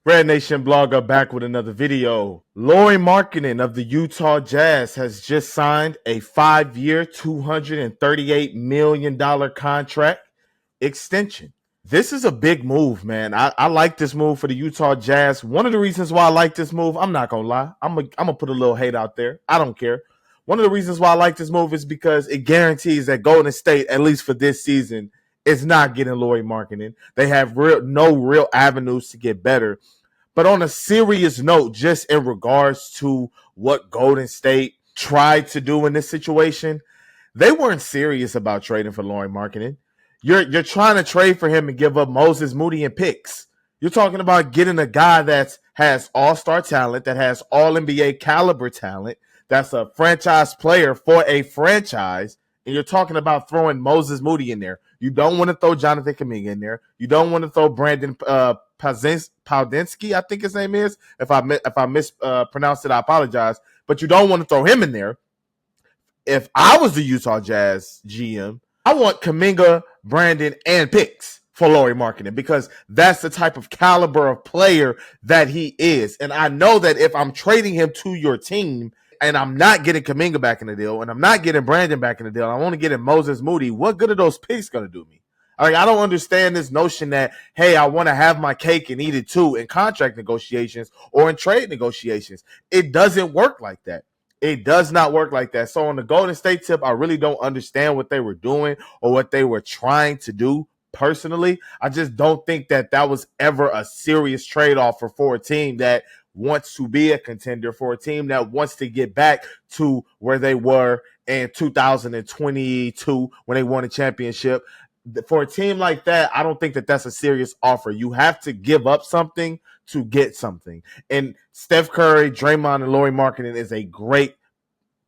RedNationBlogga back with another video. LAURI Markkanen of the Utah Jazz has just signed a 5-year, $238 million contract extension. This is a big move, man. I like this move for the Utah Jazz. One of the reasons why I like this move, I'm not going to lie. I'm gonna put a little hate out there. I don't care. One of the reasons why I like this move is because it guarantees that Golden State, at least for this season, is not getting LAURI Markkanen. They have no real avenues to get better. But on a serious note, just in regards to what Golden State tried to do in this situation, they weren't serious about trading for LAURI Markkanen. You're trying to trade for him and give up Moses Moody and picks. You're talking about getting a guy that has all-star talent, that has all-NBA caliber talent, that's a franchise player for a franchise, and you're talking about throwing Moses Moody in there. You don't want to throw Jonathan Kuminga in there. You don't want to throw Brandon Paudinsky, I think his name is. If I mispronounced it, I apologize. But you don't want to throw him in there. If I was the Utah Jazz GM, I want Kuminga, Brandon, and picks for LAURI Markkanen because that's the type of caliber of player that he is. And I know that if I'm trading him to your team and I'm not getting Kuminga back in the deal and I'm not getting Brandon back in the deal, I want to get Moses Moody, what good are those picks going to do me? Like, I don't understand this notion that, hey, I want to have my cake and eat it too in contract negotiations or in trade negotiations. It doesn't work like that. It does not work like that. So on the Golden State tip, I really don't understand what they were doing or what they were trying to do personally. I just don't think that that was ever a serious trade-off for a team that wants to be a contender, for a team that wants to get back to where they were in 2022 when they won a championship. For a team like that, I don't think that that's a serious offer. You have to give up something to get something. And Steph Curry, Draymond, and LAURI Markkanen is a great,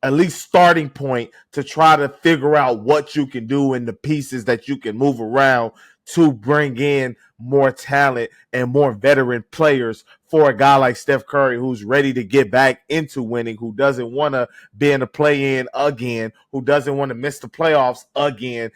at least starting point to try to figure out what you can do and the pieces that you can move around to bring in more talent and more veteran players for a guy like Steph Curry, who's ready to get back into winning, who doesn't want to be in the play-in again, who doesn't want to miss the playoffs again.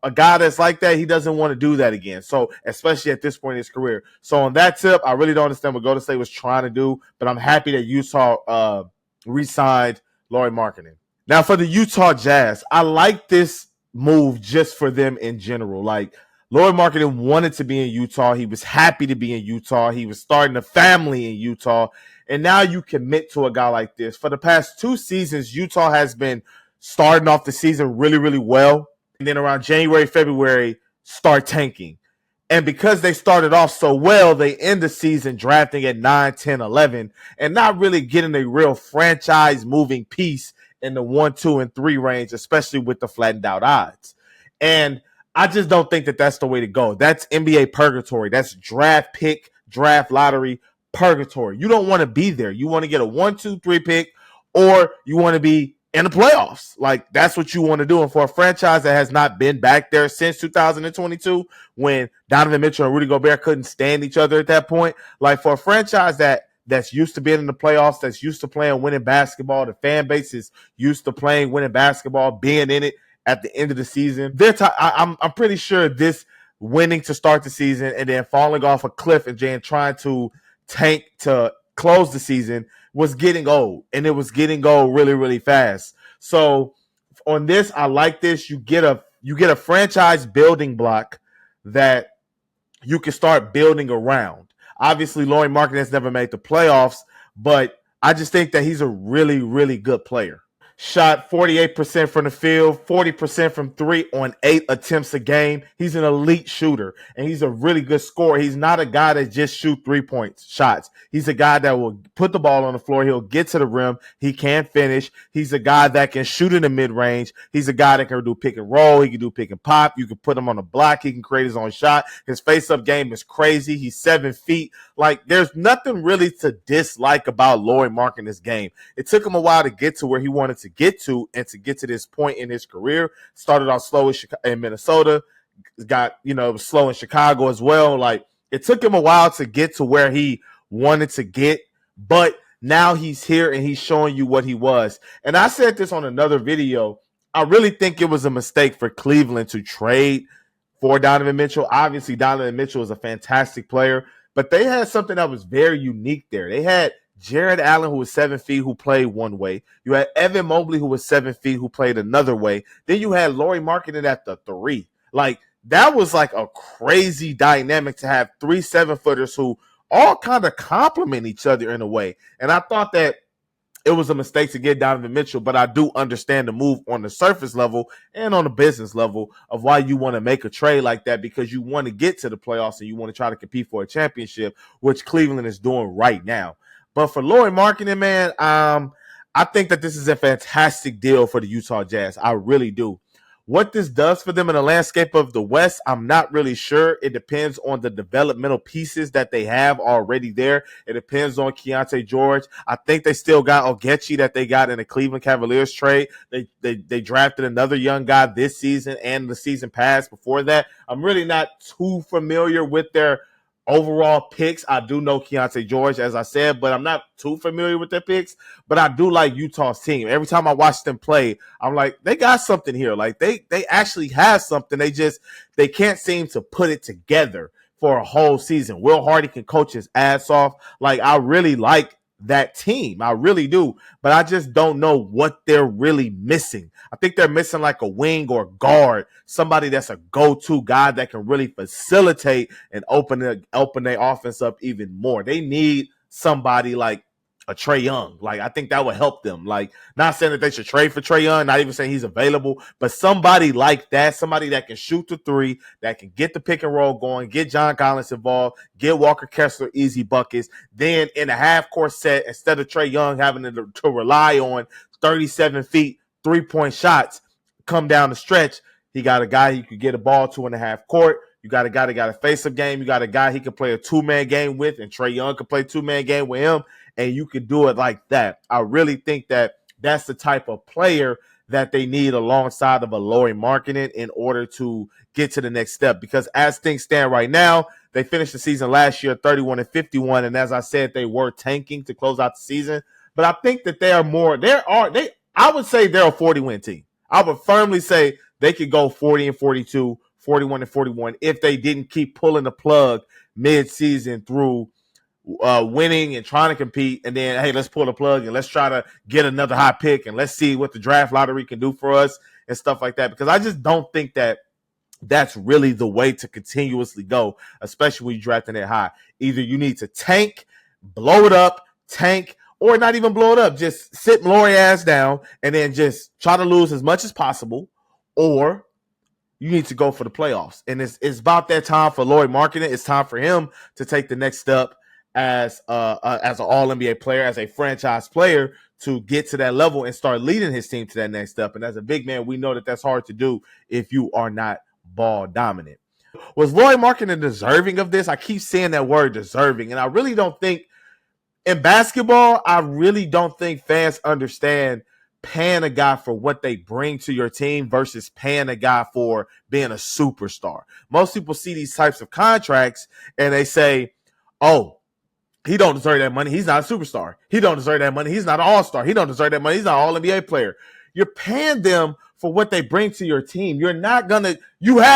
A guy that's like that, he doesn't want to do that again. So, especially at this point in his career. So, on that tip, I really don't understand what Golden State was trying to do, but I'm happy that Utah re-signed LAURI Markkanen. Now, for the Utah Jazz, I like this move just for them in general. Like, LAURI Markkanen wanted to be in Utah. He was happy to be in Utah. He was starting a family in Utah. And now you commit to a guy like this. For the past 2 seasons, Utah has been starting off the season really, really well. And then around January, February, start tanking. And because they started off so well, they end the season drafting at 9, 10, 11, and not really getting a real franchise-moving piece in the 1, 2, and 3 range, especially with the flattened out odds. And I just don't think that that's the way to go. That's NBA purgatory. That's draft pick, draft lottery purgatory. You don't want to be there. You want to get a 1, 2, 3 pick, or you want to be in the playoffs. Like, that's what you want to do. And for a franchise that has not been back there since 2022, when Donovan Mitchell and Rudy Gobert couldn't stand each other at that point, like, for a franchise that's used to being in the playoffs, that's used to playing winning basketball, the fan base is used to playing winning basketball, being in it at the end of the season. I'm pretty sure this winning to start the season and then falling off a cliff and then trying to tank to close the season was getting old, and it was getting old really, really fast. So on this, I like this. You get a franchise building block that you can start building around. Obviously, LAURI Markkanen has never made the playoffs, but I just think that he's a really, really good player. Shot 48% from the field, 40% from 3 on 8 attempts a game. He's an elite shooter, and he's a really good scorer. He's not a guy that just shoot 3-point shots. He's a guy that will put the ball on the floor. He'll get to the rim. He can finish. He's a guy that can shoot in the mid-range. He's a guy that can do pick and roll. He can do pick and pop. You can put him on the block. He can create his own shot. His face-up game is crazy. He's 7 feet. Like, there's nothing really to dislike about LAURI Markkanen's game. It took him a while to get to where he wanted to get to, and to get to this point in his career. Started off slow in Minnesota, got, it was slow in Chicago as well. Like, it took him a while to get to where he wanted to get, but now he's here and he's showing you what he was. And I said this on another video. I really think it was a mistake for Cleveland to trade for Donovan Mitchell. Obviously, Donovan Mitchell is a fantastic player, But they had something that was very unique there. They had Jared Allen, who was 7 feet, who played one way. You had Evan Mobley, who was 7 feet, who played another way. Then you had Lauri Markkanen at the 3. Like, that was like a crazy dynamic to have 3 7-footers who all kind of complement each other in a way. And I thought that it was a mistake to get Donovan Mitchell, but I do understand the move on the surface level and on the business level of why you want to make a trade like that, because you want to get to the playoffs and you want to try to compete for a championship, which Cleveland is doing right now. But for Lauri Markkanen, man, I think that this is a fantastic deal for the Utah Jazz. I really do. What this does for them in the landscape of the West, I'm not really sure. It depends on the developmental pieces that they have already there. It depends on Keontae George. I think they still got Ogechi that they got in the Cleveland Cavaliers trade. They drafted another young guy this season and the season past before that. I'm really not too familiar with their overall picks. I do know Keontae George, as I said, but I'm not too familiar with their picks. But I do like Utah's team. Every time I watch them play, I'm like, they got something here. Like they actually have something. They can't seem to put it together for a whole season. Will Hardy can coach his ass off. Like, I really like that team. I really do. But I just don't know what they're really missing. I think they're missing like a wing or guard, somebody that's a go-to guy that can really facilitate and open their offense up even more. They need somebody like a Trae Young. Like, I think that would help them. Like, not saying that they should trade for Trae Young, not even saying he's available, but somebody like that, somebody that can shoot the 3, that can get the pick and roll going, get John Collins involved, get Walker Kessler easy buckets. Then in a half-court set, instead of Trae Young having to rely on 37 feet, 3-point shots come down the stretch, he got a guy he could get a ball to in the half court. You got a guy that got a face-up game. You got a guy he can play a 2-man game with, and Trae Young can play 2-man game with him, and you can do it like that. I really think that that's the type of player that they need alongside of a Lauri Markkanen in order to get to the next step. Because as things stand right now, they finished the season last year 31-51, and as I said, they were tanking to close out the season. But I think that I would say they're a 40-win team. I would firmly say they could go 40-42, 41-41 if they didn't keep pulling the plug mid-season through winning and trying to compete, and then, hey, let's pull the plug and let's try to get another high pick and let's see what the draft lottery can do for us and stuff like that. Because I just don't think that that's really the way to continuously go, especially when you're drafting it high. Either you need to tank, blow it up, tank, or not even blow it up. Just sit Lauri ass down and then just try to lose as much as possible, or you need to go for the playoffs. And it's about that time for Lauri Markkanen. It's time for him to take the next step as an All-NBA player, as a franchise player, to get to that level and start leading his team to that next step. And as a big man, we know that that's hard to do if you are not ball dominant. Was Lauri Markkanen deserving of this? I keep saying that word, deserving. And I really don't think, in basketball, I really don't think fans understand paying a guy for what they bring to your team versus paying a guy for being a superstar. Most people see these types of contracts and they say, oh, he don't deserve that money. He's not a superstar. He don't deserve that money. He's not an all-star. He don't deserve that money. He's not an all-NBA player. You're paying them for what they bring to your team. You have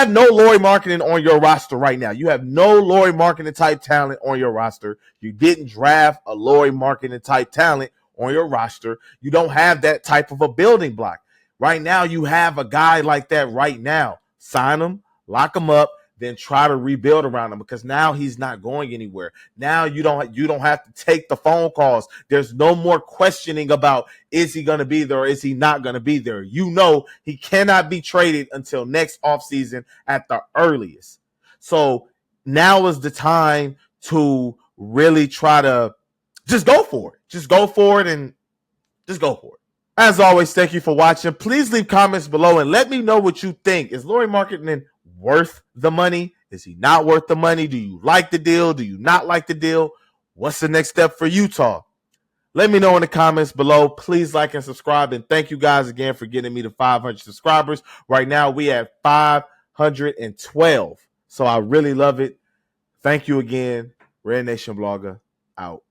no Lauri Markkanen on your roster right now. You have no Lauri Markkanen type talent on your roster. You didn't draft a Lauri Markkanen type talent on your roster. You don't have that type of a building block. Right now, you have a guy like that right now. Sign him, lock him up, then try to rebuild around him, because now he's not going anywhere. Now you don't have to take the phone calls. There's no more questioning about, is he going to be there or is he not going to be there? You know he cannot be traded until next offseason at the earliest. So now is the time to really try to just go for it. Just go for it and just go for it. As always, thank you for watching. Please leave comments below and let me know what you think. Is Lauri Markkanen worth the money? Is he not worth the money? Do you like the deal? Do you not like the deal? What's the next step for Utah? Let me know in the comments below. Please like and subscribe. And thank you guys again for getting me to 500 subscribers. Right now, we have 512. So I really love it. Thank you again. RedNationBlogga out.